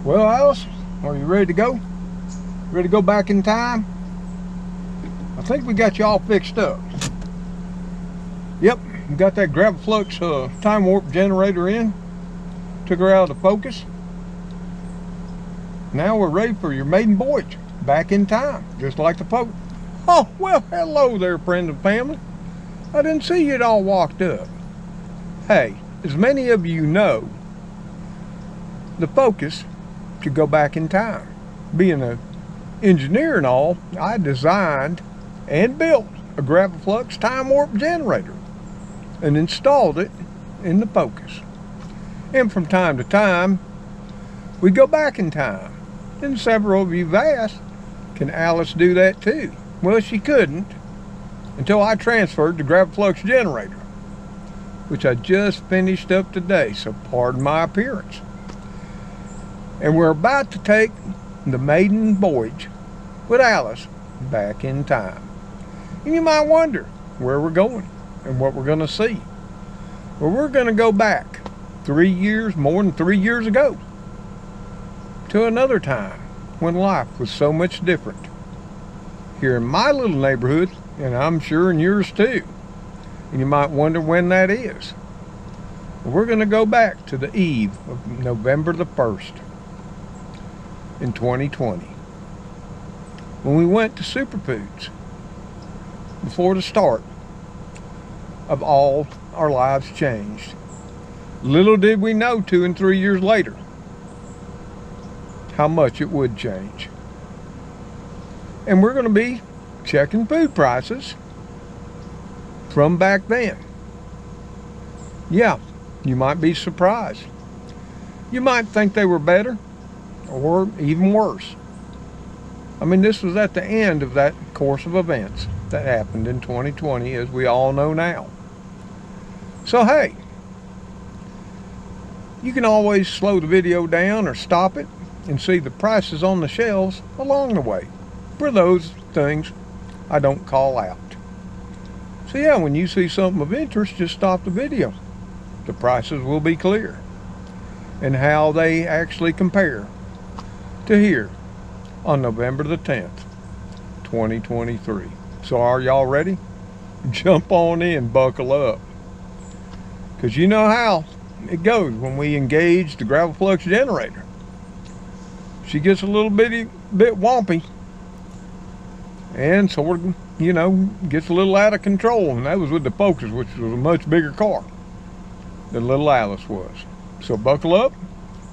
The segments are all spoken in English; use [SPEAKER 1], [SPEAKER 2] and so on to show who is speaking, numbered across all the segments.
[SPEAKER 1] Well, Alice, are you ready to go? Ready to go back in time? I think we got you all fixed up. Yep, we got that Graviflux time warp generator in. Took her out of focus. Now we're ready for your maiden voyage back in time, just like the Pope. Oh, well, hello there, friends and family. I didn't see you'd all walked up. Hey, as many of you know, the Focus to go back in time. Being an engineer and all, I designed and built a Graviflux time warp generator and installed it in the Focus. And from time to time, we go back in time. And several of you have asked, can Alice do that too? Well, she couldn't until I transferred the Graviflux generator, which I just finished up today, so pardon my appearance. And we're about to take the maiden voyage with Alice back in time. And you might wonder where we're going and what we're going to see. Well, we're going to go back 3 years, more than 3 years ago, to another time when life was so much different. Here in my little neighborhood, and I'm sure in yours too. And you might wonder when that is. Well, we're going to go back to the eve of November the 1st in 2020. When we went to Superfoods before the start of all our lives changed. Little did we know 2 and 3 years later how much it would change. And we're going to be checking food prices from back then. Yeah, you might be surprised. You might think they were better or even worse. I mean, this was at the end of that course of events that happened in 2020, as we all know now. So hey, you can always slow the video down or stop it and see the prices on the shelves along the way. For those things I don't call out. So yeah, when you see something of interest, just stop the video. The prices will be clear and how they actually compare to here on November the 10th, 2023. So are y'all ready? Jump on in, buckle up. Because you know how it goes when we engage the Graviflux generator. She gets a little bit wompy and sort of, you know, gets a little out of control. And that was with the Focus, which was a much bigger car than little Alice was. So buckle up,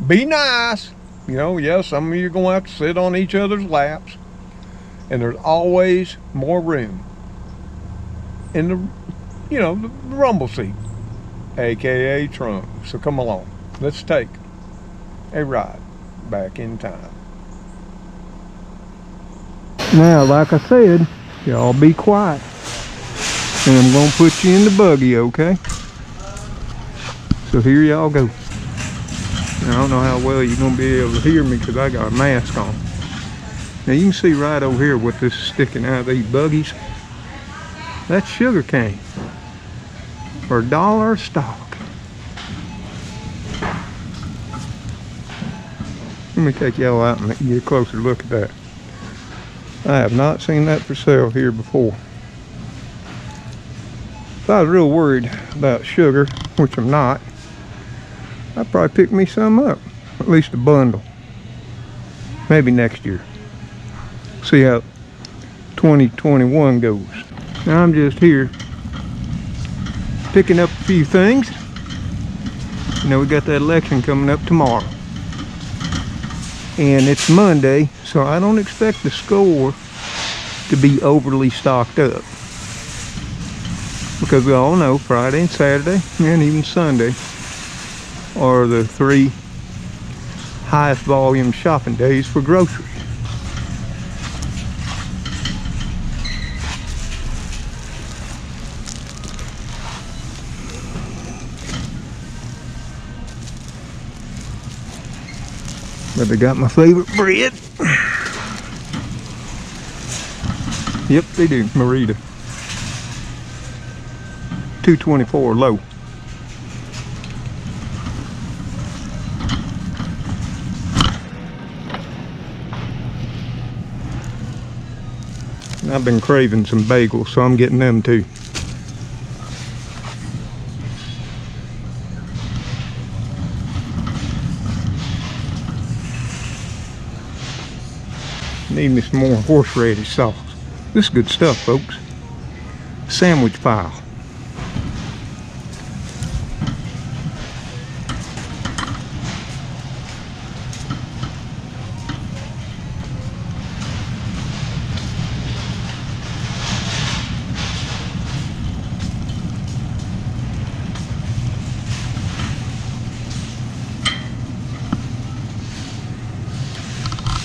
[SPEAKER 1] be nice. You know, yes, some of you are going to have to sit on each other's laps. And there's always more room in the, you know, the rumble seat, AKA trunk. So come along, let's take a ride back in time. Now, like I said, y'all be quiet. And I'm going to put you in the buggy, okay? So here y'all go. Now, I don't know how well you're going to be able to hear me because I got a mask on. Now you can see right over here what this is sticking out of these buggies. That's sugar cane for $1 a stalk. Let me take y'all out and get a closer look at that. I have not seen that for sale here before. If I was real worried about sugar, which I'm not, I'd probably pick me some up. At least a bundle. Maybe next year. See how 2021 goes. Now I'm just here picking up a few things. You know, we got that election coming up tomorrow. And it's Monday, so I don't expect the store to be overly stocked up. Because we all know Friday and Saturday and even Sunday are the 3 highest volume shopping days for groceries. But they got my favorite bread. Yep, they do, Merita. $2.24 low. And I've been craving some bagels, so I'm getting them too. Need me some more horseradish sauce. This is good stuff, folks. Sandwich pile.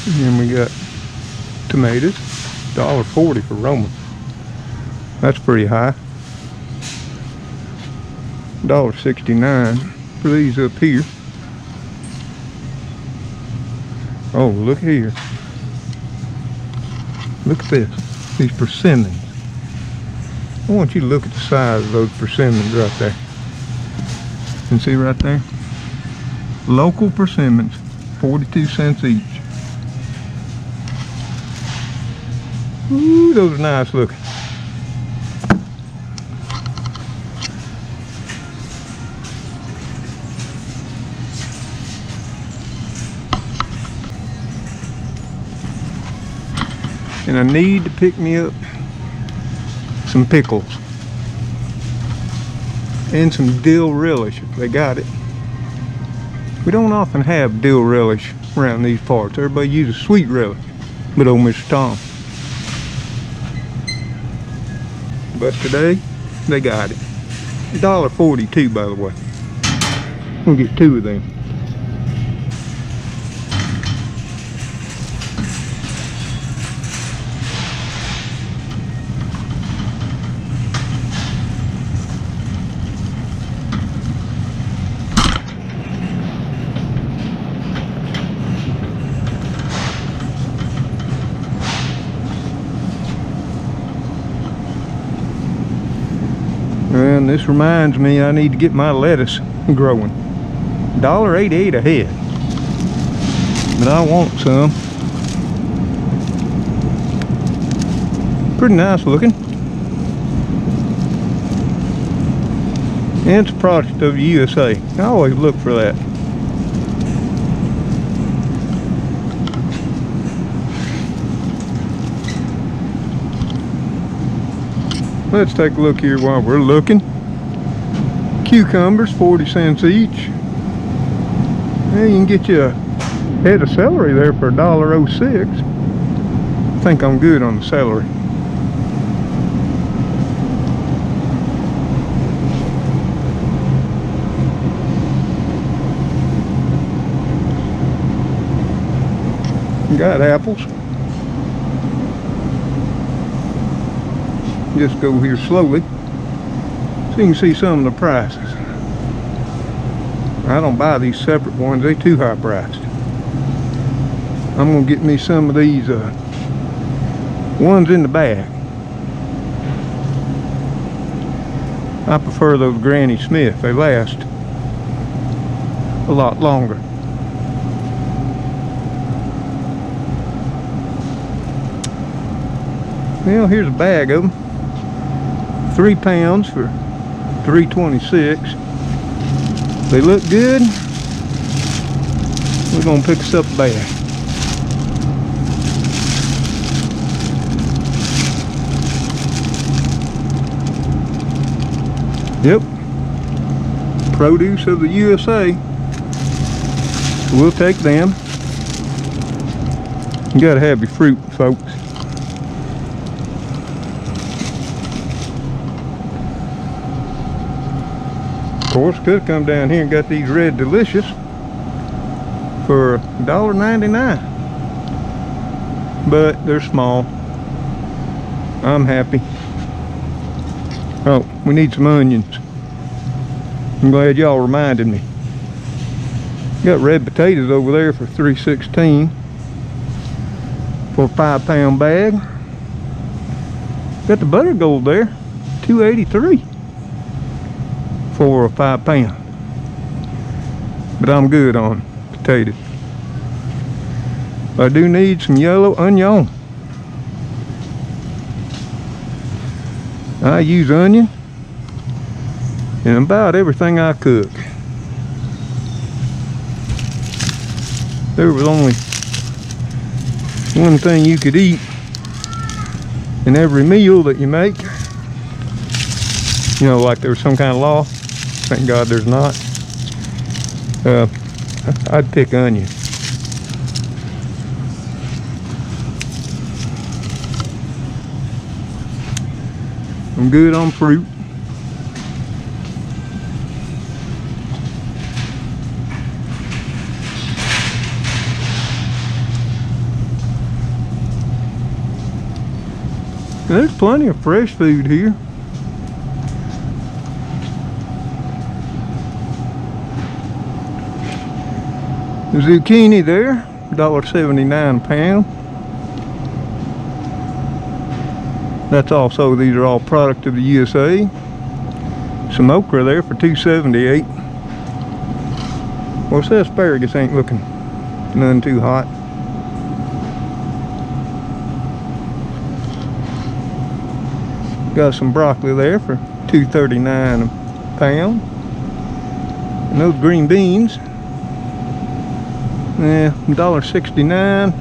[SPEAKER 1] And then we got tomatoes, $1.40 for Roman. That's pretty high. $1.69 for these up here. Oh, look here. Look at this. These persimmons. I want you to look at the size of those persimmons right there. You can see right there? Local persimmons, 42 cents each. Ooh, those are nice looking. And I need to pick me up some pickles and some dill relish if they got it. We don't often have dill relish around these parts. Everybody uses sweet relish, but old Mr. Tom. But today, they got it. $1.42, by the way. We'll get 2 of them. And this reminds me I need to get my lettuce growing. $1.88 a head. But I want some. Pretty nice looking. And it's a product of the USA. I always look for that. Let's take a look here while we're looking. Cucumbers, 40 cents each. And you can get you a head of celery there for $1.06. I think I'm good on the celery. Got apples. Just go here slowly so you can see some of the prices. I don't buy these separate ones, they're too high priced. I'm gonna get me some of these ones in the bag. I prefer those Granny Smith, they last a lot longer. Well, here's a bag of them. 3 pounds for $3.26. They look good. We're gonna pick us up a bag. Yep. Produce of the USA. So we'll take them. You gotta have your fruit, folks. Of course, could have come down here and got these Red Delicious for $1.99, but they're small. I'm happy. Oh, we need some onions. I'm glad y'all reminded me. Got red potatoes over there for $3.16 for a 5-pound bag. Got the butter gold there, $2.83 for a 5-pound. But I'm good on potatoes. I do need some yellow onion. I use onion in about everything I cook. There was only one thing you could eat in every meal that you make. You know, like there was some kind of law. Thank God there's not. I'd pick onion. I'm good on fruit. There's plenty of fresh food here. The zucchini there, $1.79 a pound. That's also, these are all product of the USA. Some okra there for $2.78. Well, the asparagus ain't looking none too hot. Got some broccoli there for $2.39 a pound. And those green beans, $1.69.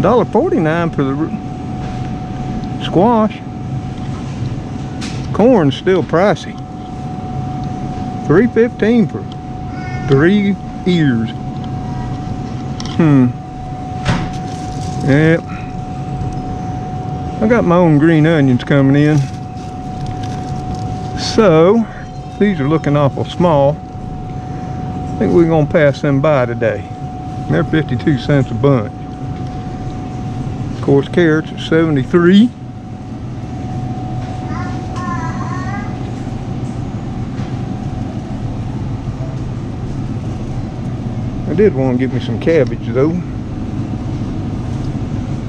[SPEAKER 1] $1.49 for the squash. Corn's still pricey. $3.15 for 3 ears. Yep. I got my own green onions coming in. So, these are looking awful small. I think we're gonna pass them by today. They're 52 cents a bunch. Of course, carrots are 73. I did want to get me some cabbage though.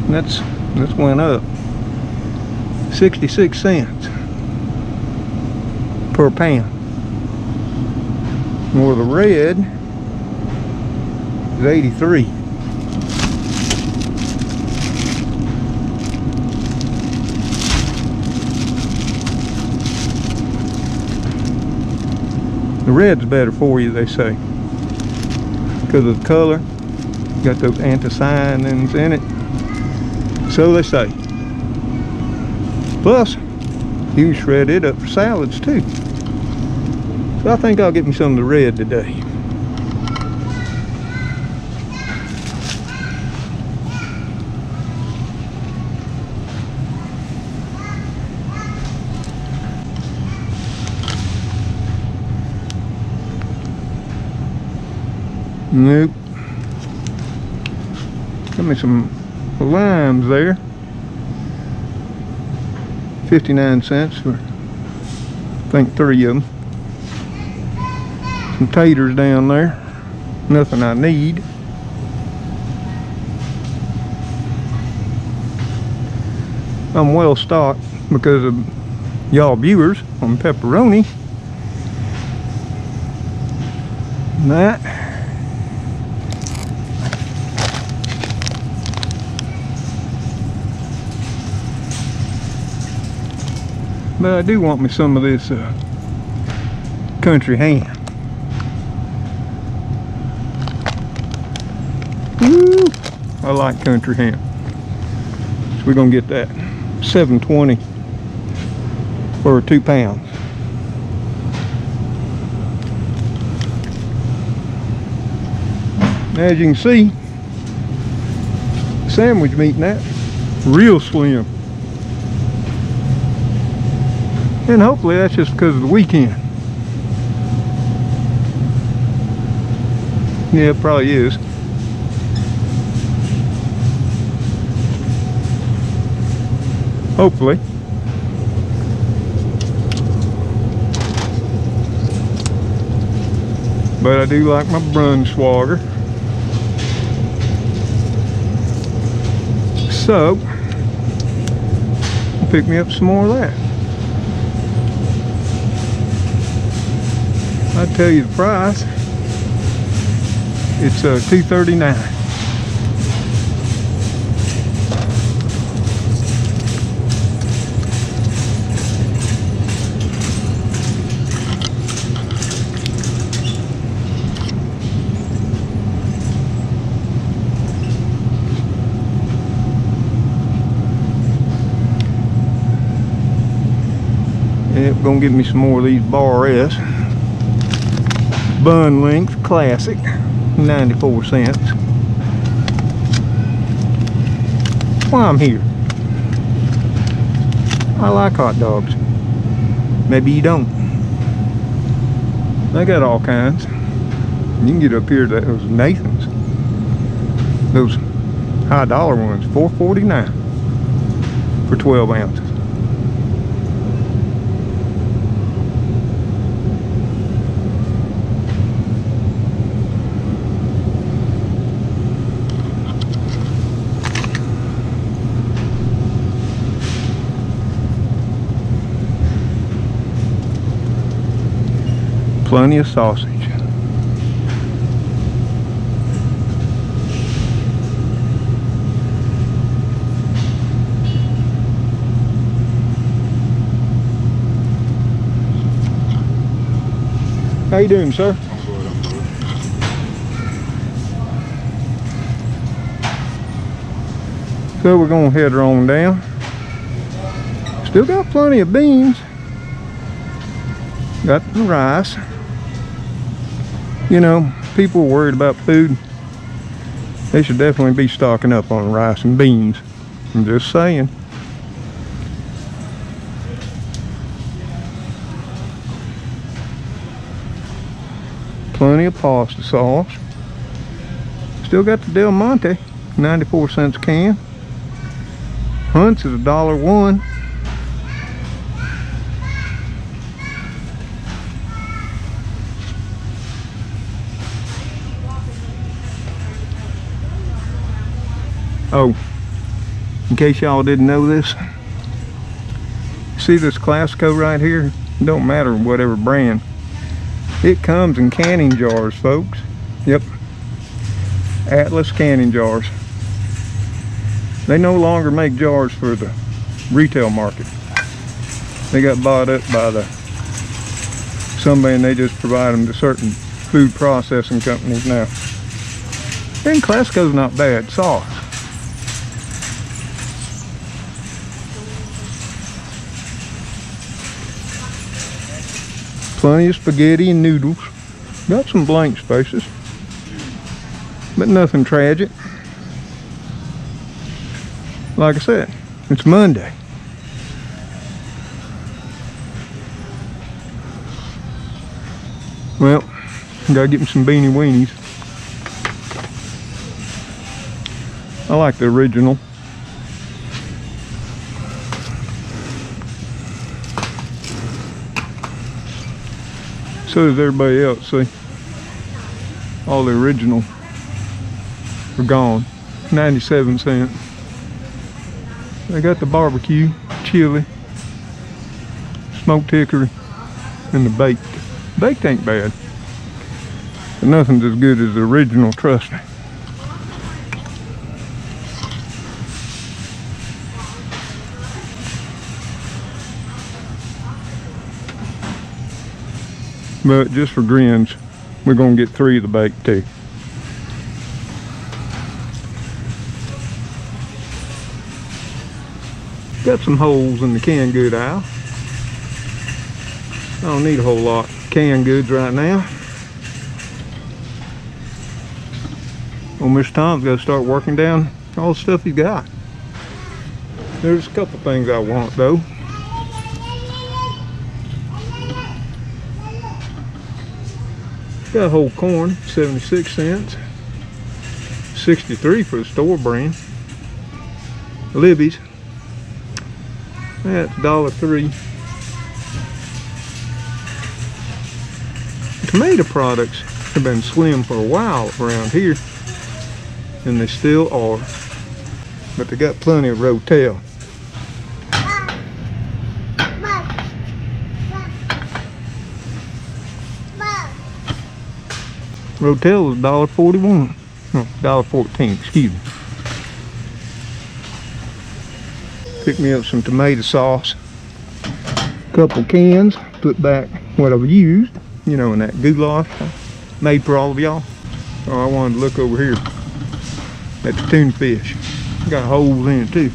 [SPEAKER 1] And that's went up 66 cents per pound. More the red is 83. The red's better for you, they say, because of the color. Got those anthocyanins in it, so they say. Plus, you can shred it up for salads too. So I think I'll get me some of the red today. Nope. Got me some limes there. 59 cents for, I think, 3 of them. Some taters down there. Nothing I need. I'm well stocked because of y'all viewers on pepperoni. And that. But I do want me some of this country ham. Woo! I like country ham. So we're gonna get that. $7.20 for 2 pounds. As you can see, sandwich meat in that, real slim. And hopefully that's just because of the weekend. Yeah, it probably is. Hopefully. But I do like my Brunswager. So, I'll pick me up some more of that. I'll tell you the price. It's $2.39. Yep, gonna get me some more of these Bar S bun length classic, 94 cents. Why I'm here. I like hot dogs. Maybe you don't. They got all kinds. You can get up here to those Nathan's. Those high dollar ones, $4.49 for 12 ounces. Plenty of sausage. How you doing, sir?
[SPEAKER 2] I'm good, I'm good.
[SPEAKER 1] So we're gonna head on down. Still got plenty of beans. Got the rice. You know, people are worried about food. They should definitely be stocking up on rice and beans. I'm just saying. Plenty of pasta sauce. Still got the Del Monte, 94 cents a can. Hunt's is $1.01. Oh, in case y'all didn't know this, see this Classico right here? It don't matter whatever brand. It comes in canning jars, folks. Yep, Atlas canning jars. They no longer make jars for the retail market. They got bought up by somebody, and they just provide them to certain food processing companies now. And Classico's not bad sauce. Plenty of spaghetti and noodles. Got some blank spaces, but nothing tragic. Like I said, it's Monday. Well, gotta get me some beanie weenies. I like the original. So does everybody else, see? All the original are gone. 97 cents. They got the barbecue, chili, smoked hickory, and the baked. Baked ain't bad. But nothing's as good as the original, trust me. But just for grins, we're gonna get 3 of the baked too. Got some holes in the canned good aisle. I don't need a whole lot of canned goods right now. Well, Mr. Tom's got to start working down all the stuff he's got. There's a couple things I want though. Got whole corn, 76 cents. 63 for the store brand. Libby's. That's $1.03. Tomato products have been slim for a while around here, and they still are. But they got plenty of Rotel. Rotel is $1.41. No, $1.14, excuse me. Pick me up some tomato sauce. Couple cans, put back what I've used, you know, in that goulash I made for all of y'all. Oh, I wanted to look over here at the tuna fish. Got holes in it too.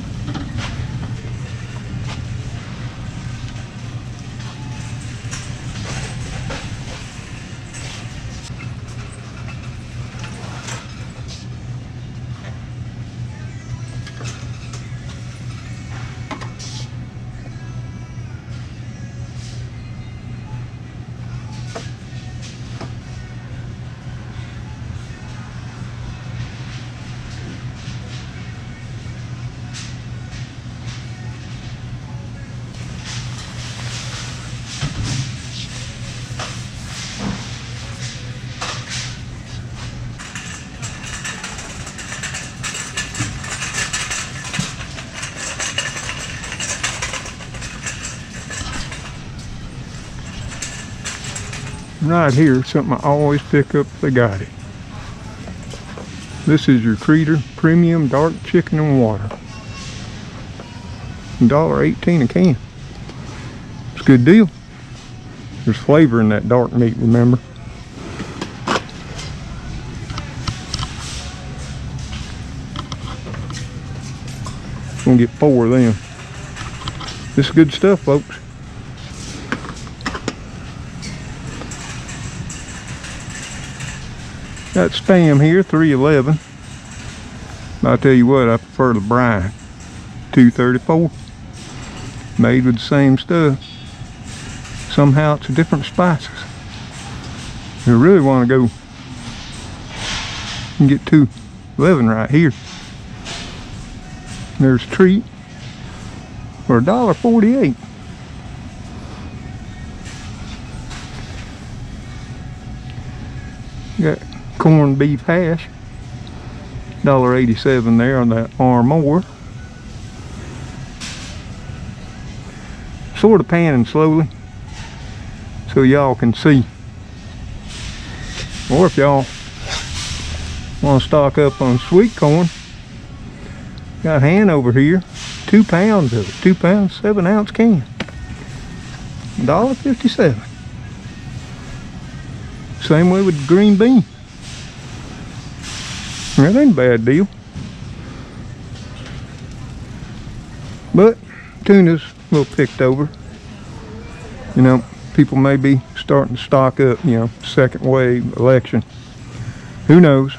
[SPEAKER 1] Right here, something I always pick up if they got it. This is your Creeder Premium Dark Chicken and Water. $1.18 a can. It's a good deal. There's flavor in that dark meat, remember? Gonna get 4 of them. This is good stuff, folks. Got Spam here, $3.11. I'll tell you what, I prefer the brine, $2.34. Made with the same stuff. Somehow it's different spices. You really want to go and get $2.11 right here. There's Treat for $1.48. Got corned beef hash, $1.87 there on that Armour. Sort of panning slowly so y'all can see. Or if y'all want to stock up on sweet corn, got Hanover here, 2 pounds of it, 2 pounds, 7 ounce can, $1.57. Same way with green bean. That ain't a bad deal. But tuna's a little picked over. You know, people may be starting to stock up, you know, second wave election. Who knows?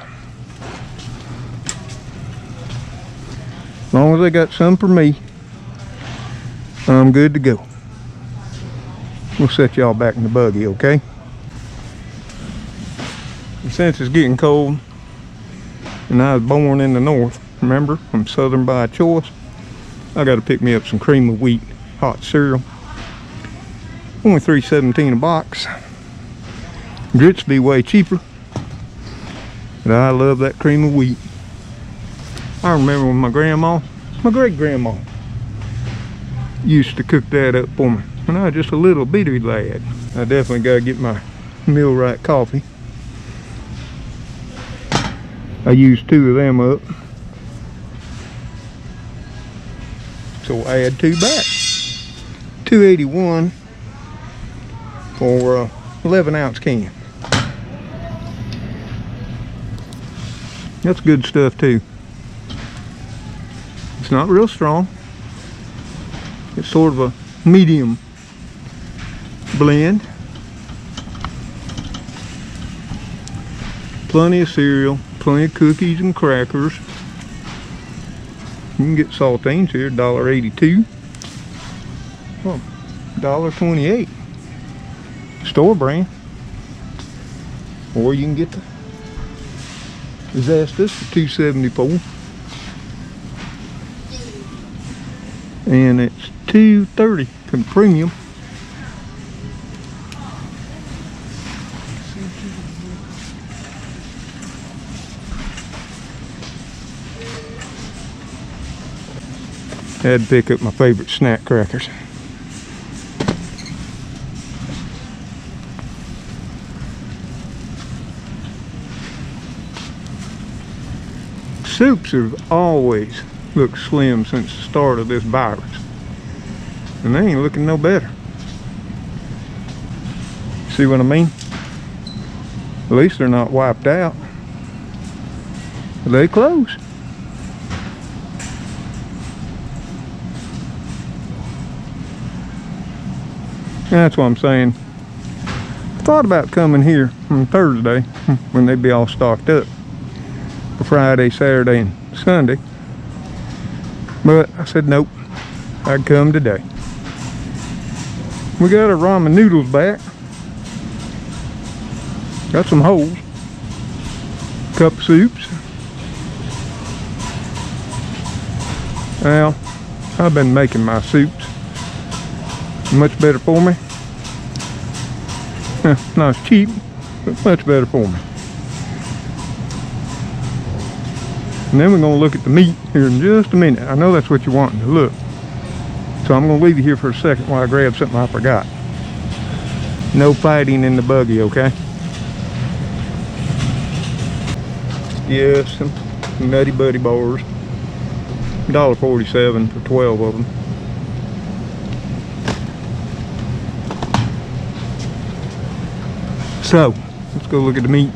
[SPEAKER 1] As long as they got some for me, I'm good to go. We'll set y'all back in the buggy, okay? And since it's getting cold, and I was born in the north, remember, I'm southern by choice, I gotta pick me up some cream of wheat hot cereal. Only $3.17 a box. Grits be way cheaper, but I love that cream of wheat. I remember when my great grandma used to cook that up for me when I was just a little bitty lad. I definitely gotta get my Millwright coffee. I used 2 of them up, so I add 2 back. $2.81 for 11 ounce can. That's good stuff too. It's not real strong. It's sort of a medium blend. Plenty of cereal, plenty of cookies and crackers. You can get saltines here, $1.82. Oh, $1.28. Store brand. Or you can get the Zestas for $2.74. And it's $2.30 for the premium. I had to pick up my favorite snack crackers. Soups have always looked slim since the start of this virus, and they ain't looking no better. See what I mean? At least they're not wiped out. They close. That's what I'm saying. I thought about coming here on Thursday when they'd be all stocked up for Friday, Saturday, and Sunday. But I said nope, I'd come today. We got our ramen noodles back. Got some holes. Cup of soups. Well, I've been making my soups. Much better for me. Not as cheap, but much better for me. And then we're going to look at the meat here in just a minute. I know that's what you're wanting to look. So I'm going to leave you here for a second while I grab something I forgot. No fighting in the buggy, okay? Yes, some Nutty Buddy bars. $1.47 for 12 of them. So, let's go look at the meat.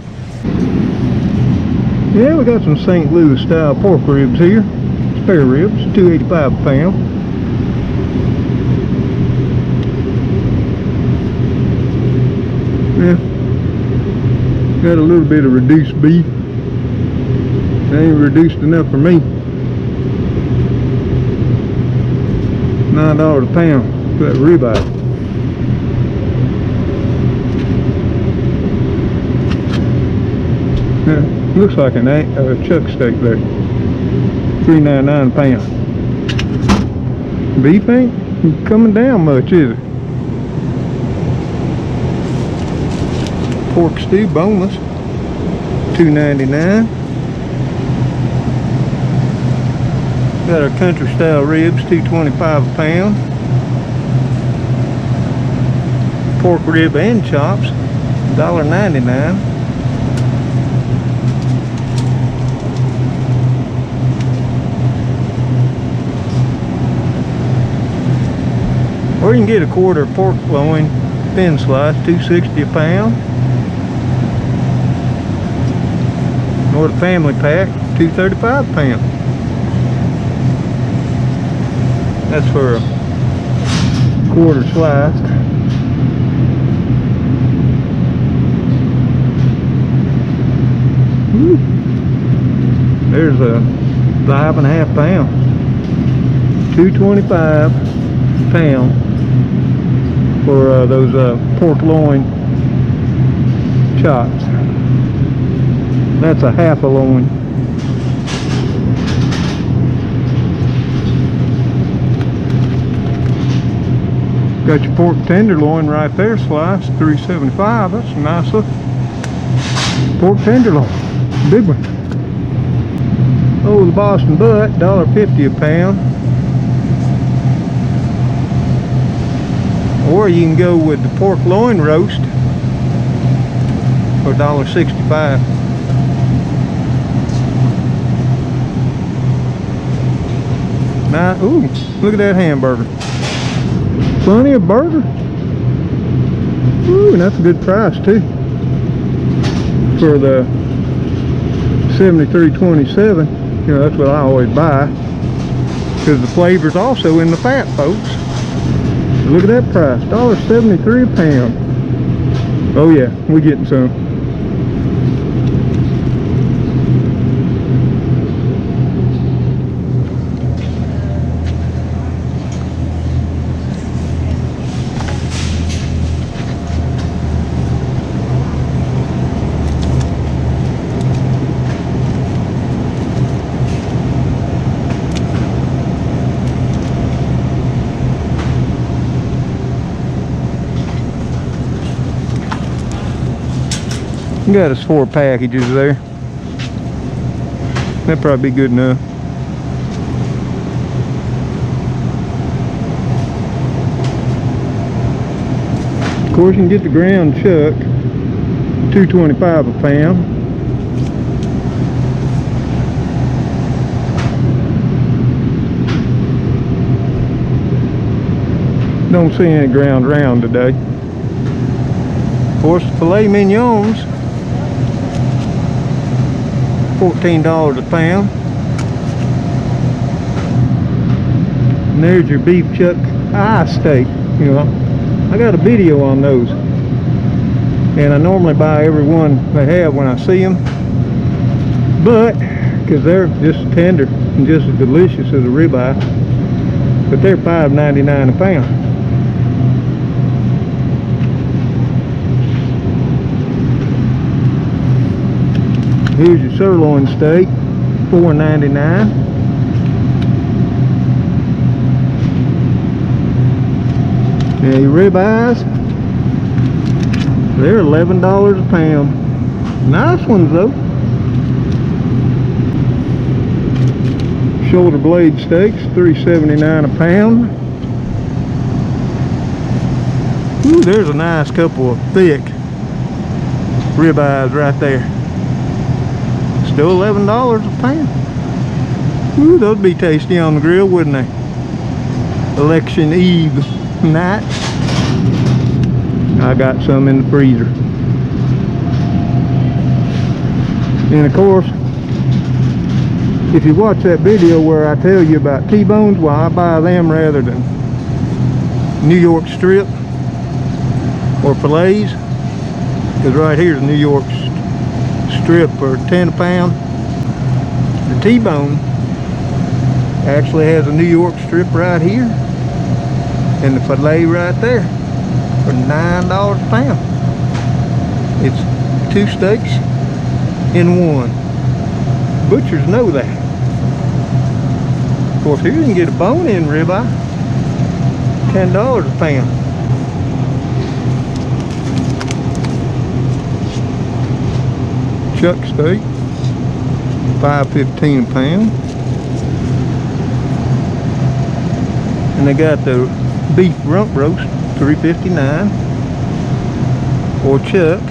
[SPEAKER 1] Yeah, we got some St. Louis style pork ribs here. Spare ribs, $2.85 a pound. Yeah, got a little bit of reduced beef. It ain't reduced enough for me. $9 a pound for that ribeye. Yeah, looks like a chuck steak there. $3.99 a pound. Beef ain't coming down much, is it? Pork stew, boneless, $2.99. Got our country style ribs, $2.25 a pound. Pork rib and chops, $1.99. Or you can get a quarter pork loin, thin slice, $2.60 a pound. Or the family pack, $2.35 a pound. That's for a quarter sliced. Woo. There's a 5.5 pound. $2.25 a pound for those pork loin chops. That's a half a loin. Got your pork tenderloin right there sliced, $3.75. That's a nice looking pork tenderloin. Big one. Oh, the Boston butt, $1.50 a pound. Or you can go with the pork loin roast for $1.65. Now, ooh, look at that hamburger. Plenty of burger. Ooh, and that's a good price too. For the $73.27, you know, that's what I always buy. Because the flavor's also in the fat, folks. Look at that price, $1.73 a pound. Oh yeah, we're getting some. Got us 4 packages there. That'd probably be good enough. Of course, you can get the ground chuck, $2.25 a pound. Don't see any ground round today. Of course, the filet mignons, $14 a pound. And there's your beef chuck eye steak. You know, I got a video on those, and I normally buy every one they have when I see them, but because they're just tender and just as delicious as a ribeye. But they're $5.99 a pound. Here's your sirloin steak, $4.99. Now your ribeyes, they're $11 a pound. Nice ones though. Shoulder blade steaks, $3.79 a pound. Ooh, there's a nice couple of thick ribeyes right there. Still $11 a pound. Ooh, those would be tasty on the grill, wouldn't they? Election Eve night. I got some in the freezer. And of course, if you watch that video where I tell you about T-bones, well, I buy them rather than New York strip or fillets, because right here's a New York strip for 10 a pound. The T-bone actually has a New York strip right here and the fillet right there for $9 a pound. It's 2 steaks in one. Butchers know that. Of course, here you can get a bone-in ribeye, $10 a pound. Chuck steak, $5.15 a pound. And they got the beef rump roast, $3.59, or chuck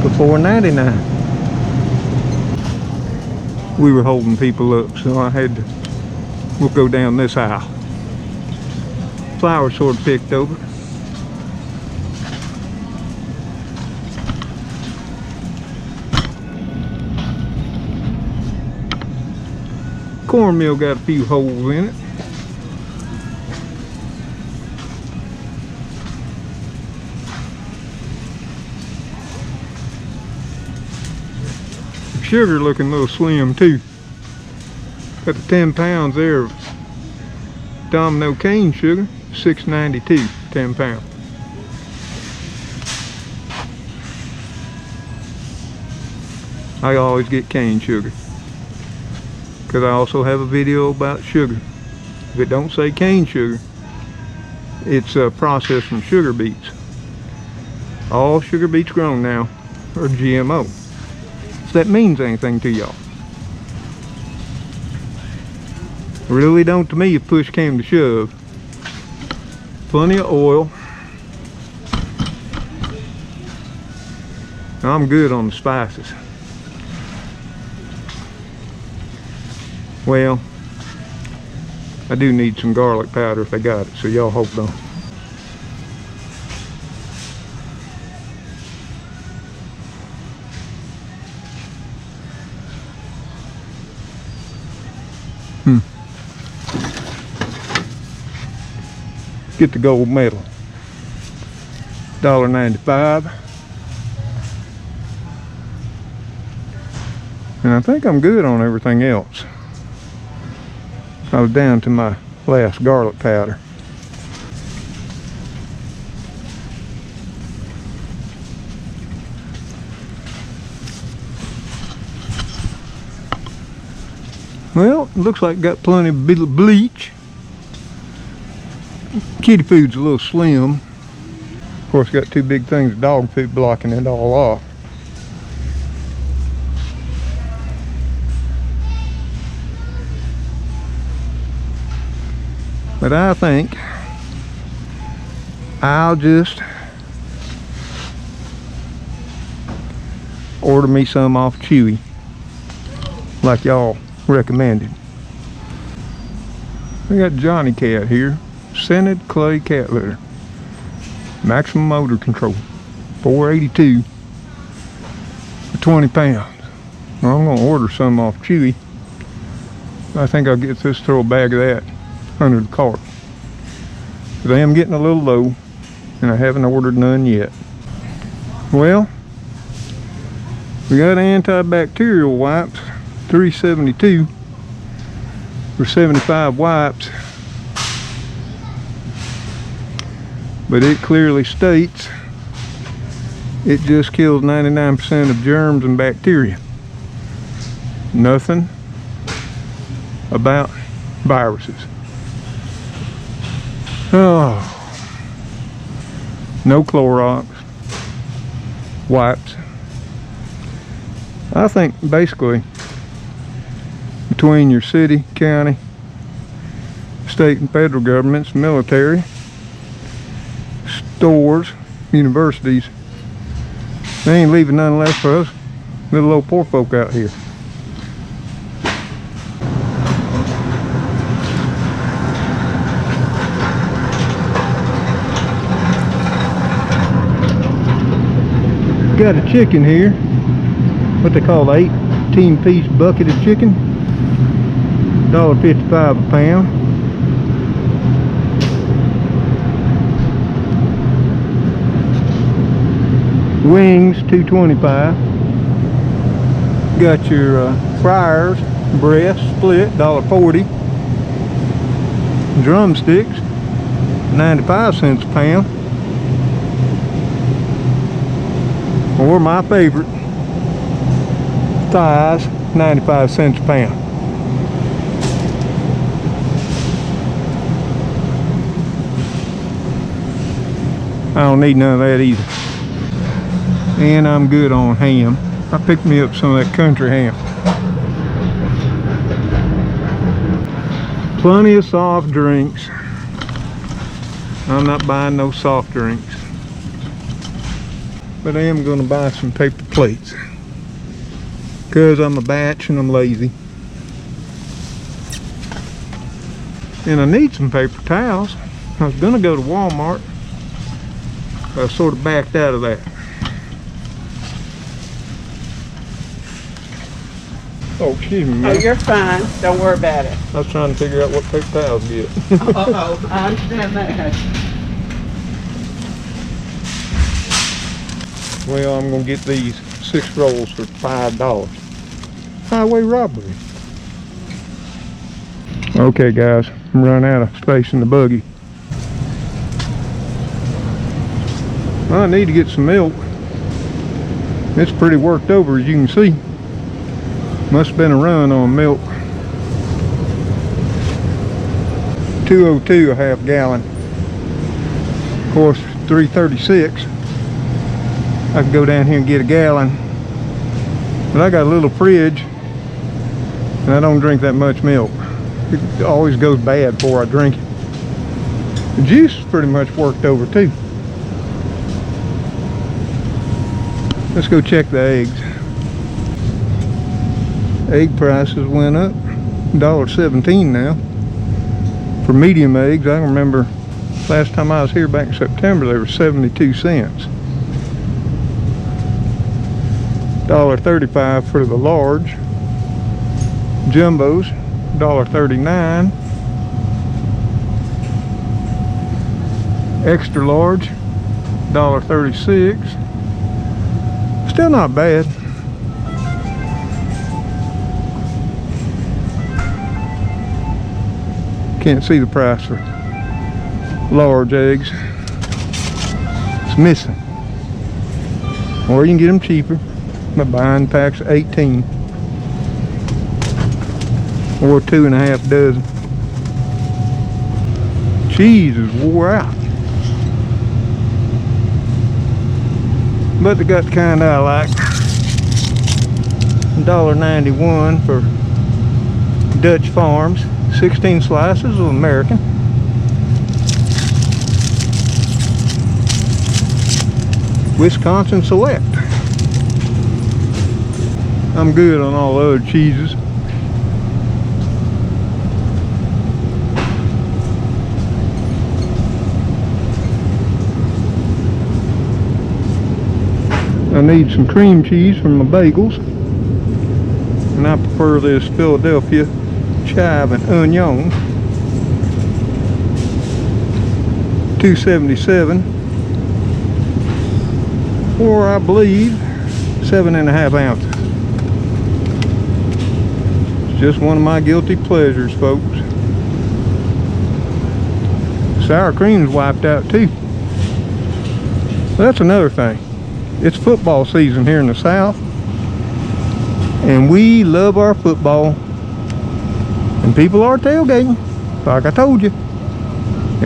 [SPEAKER 1] for $4.99. We were holding people up, so I had to, we'll go down this aisle. Flour sort of picked over. Cornmeal got a few holes in it. Sugar looking a little slim too. Got the 10 pounds there of Domino cane sugar, $6.92, 10 pounds. I always get cane sugar because I also have a video about sugar. If it don't say cane sugar, it's processed from sugar beets. All sugar beets grown now are GMO. If that means anything to y'all. Really don't to me if push came to shove. Plenty of oil. I'm good on the spices. Well, I do need some garlic powder if they got it, so y'all hold on. Get the gold medal. $1.95. And I think I'm good on everything else. I was down to my last garlic powder. Well, it looks like got plenty of bleach. Kitty food's a little slim. Of course, got 2 big things of dog food blocking it all off. But I think I'll just order me some off Chewy, like y'all recommended. We got Johnny Cat here. Scented clay cat litter. Maximum odor control. $4.82 for 20 pounds. Well, I'm gonna order some off Chewy. I think I'll get this, throw a bag of that under the cart. Because I am getting a little low and I haven't ordered none yet. Well, we got antibacterial wipes, $3.72 for 75 wipes. But it clearly states it just kills 99% of germs and bacteria. Nothing about viruses. Oh, no Clorox wipes. I think basically between your city, county, state and federal governments, military, stores, universities. They ain't leaving nothing left for us little old poor folk out here. Got a chicken here, what they call the 18-piece bucket of chicken, $1.55 a pound. Wings, $2.25. Got your fryers, breast split, $1.40. Drumsticks, 95 cents a pound. Or my favorite, thighs, 95 cents a pound. I don't need none of that either. And I'm good on ham. I picked me up some of that country ham. Plenty of soft drinks. I'm not buying no soft drinks. But I am going to buy some paper plates. Because I'm a batch and I'm lazy. And I need some paper towels. I was going to go to Walmart. But I sort of backed out of that. Oh, excuse me, ma'am.
[SPEAKER 2] Oh, you're fine. Don't worry about it.
[SPEAKER 1] I was trying to figure out what paper towels to get.
[SPEAKER 2] Uh-oh, I understand that.
[SPEAKER 1] Well, I'm going to get these 6 rolls for $5. Highway robbery. Okay, guys, I'm running out of space in the buggy. Well, I need to get some milk. It's pretty worked over, as you can see. Must have been a run on milk. 202 a half gallon. Of course, 336. I can go down here and get a gallon. But I got a little fridge and I don't drink that much milk. It always goes bad before I drink it. The juice is pretty much worked over too. Let's go check the eggs. Egg prices went up, $1.17 now. For medium eggs, I remember last time I was here back in September, they were 72 cents. $1.35 for the large. Jumbos, $1.39. Extra large, $1.36. Still not bad. Can't see the price for large eggs. It's missing. Or you can get them cheaper by buying packs of 18 or 2.5 dozen. Cheese is wore out, but they got the kind I like. $1.91 for Dutch Farms, 16 slices of American. Wisconsin Select. I'm good on all the other cheeses. I need some cream cheese for my bagels, and I prefer this Philadelphia chive and onion. $2.77, or I believe 7.5 ounces. It's just one of my guilty pleasures, folks. Sour cream's wiped out too. That's another thing. It's football season here in the South, and we love our football, and people are tailgating. Like I told you,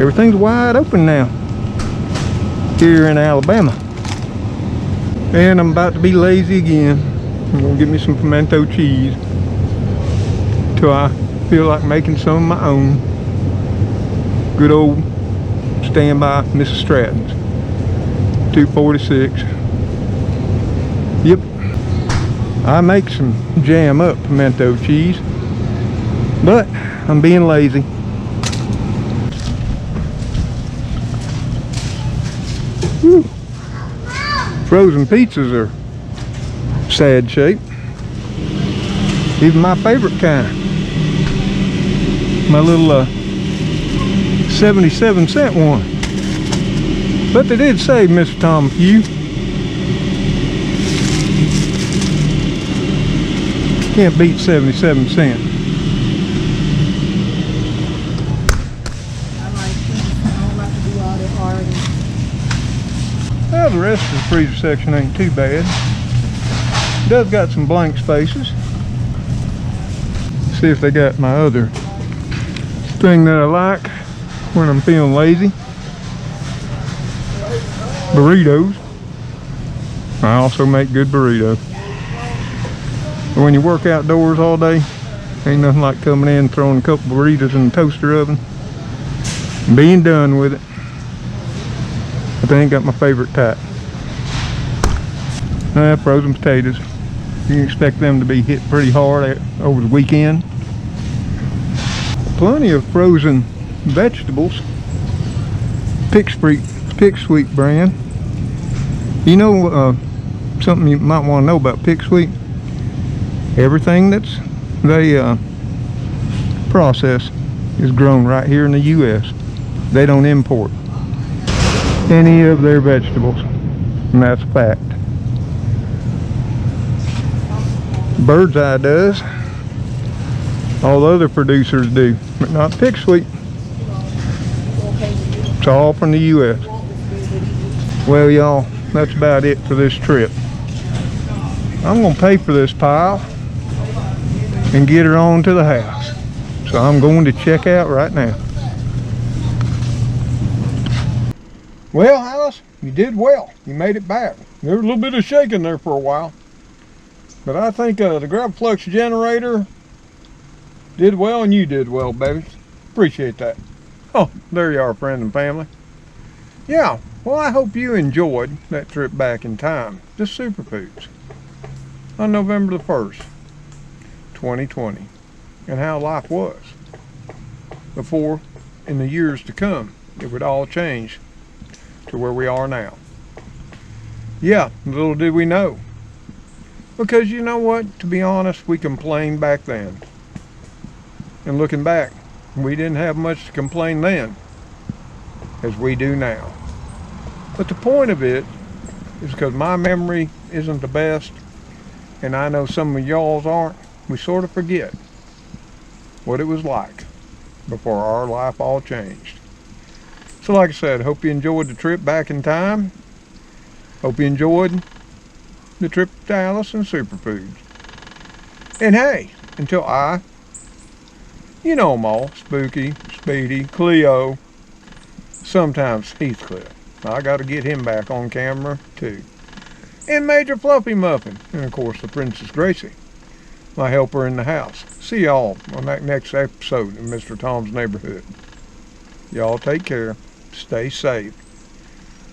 [SPEAKER 1] everything's wide open now here in Alabama. And I'm about to be lazy again. I'm gonna get me some pimento cheese till I feel like making some of my own. Good old standby Mrs. Stratton's. 246. Yep. I make some jam up pimento cheese, but I'm being lazy. Whew. Frozen pizzas are sad shape. Even my favorite kind. My little 77-cent one. But they did save Mr. Tom a few. Can't beat 77 cents. Well, the rest of the freezer section ain't too bad. It does got some blank spaces. See if they got my other thing that I like when I'm feeling lazy. Burritos. I also make good burritos. But when you work outdoors all day, ain't nothing like coming in, throwing a couple burritos in the toaster oven, and being done with it. But they ain't got my favorite type. Frozen potatoes. You can expect them to be hit pretty hard over the weekend. Plenty of frozen vegetables. Pick Sweet brand. You know something you might want to know about Pick Sweet? Everything that's they process is grown right here in the U.S. They don't import any of their vegetables, and that's a fact. Bird's Eye does. All the other producers do, but not Pick Sweet. It's all from the U.S. Well, y'all, that's about it for this trip. I'm gonna pay for this pile and get her on to the house. So I'm going to check out right now. Well, Alice, you did well. You made it back. There was a little bit of shaking there for a while. But I think the Gravaflux generator did well, and you did well, baby. Appreciate that. Oh, there you are, friend and family. Yeah, well, I hope you enjoyed that trip back in time to Superfoods on November the 1st, 2020, and how life was before, in the years to come, it would all change to where we are now. Yeah, little did we know. Because you know what, to be honest, we complained back then. And looking back, we didn't have much to complain then as we do now. But the point of it is because my memory isn't the best, and I know some of y'all's aren't, we sort of forget what it was like before our life all changed. So like I said, hope you enjoyed the trip back in time. Hope you enjoyed the trip to Alice and Superfoods. And hey, until you know them all, Spooky, Speedy, Cleo, sometimes Heathcliff. I got to get him back on camera too. And Major Fluffy Muffin, and of course the Princess Gracie, my helper in the house. See y'all on that next episode of Mr. Tom's Neighborhood. Y'all take care, stay safe,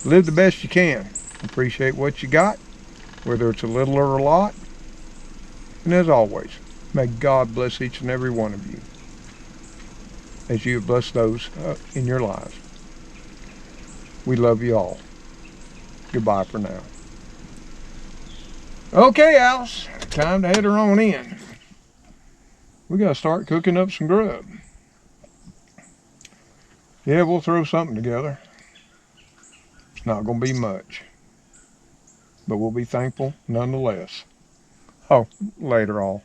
[SPEAKER 1] live the best you can, appreciate what you got, whether it's a little or a lot. And as always, may God bless each and every one of you as you have blessed those in your lives. We love you all. Goodbye for now. Okay, Alice, time to head her on in. We gotta start cooking up some grub. Yeah, we'll throw something together. It's not gonna be much, but we'll be thankful nonetheless. Oh, later all.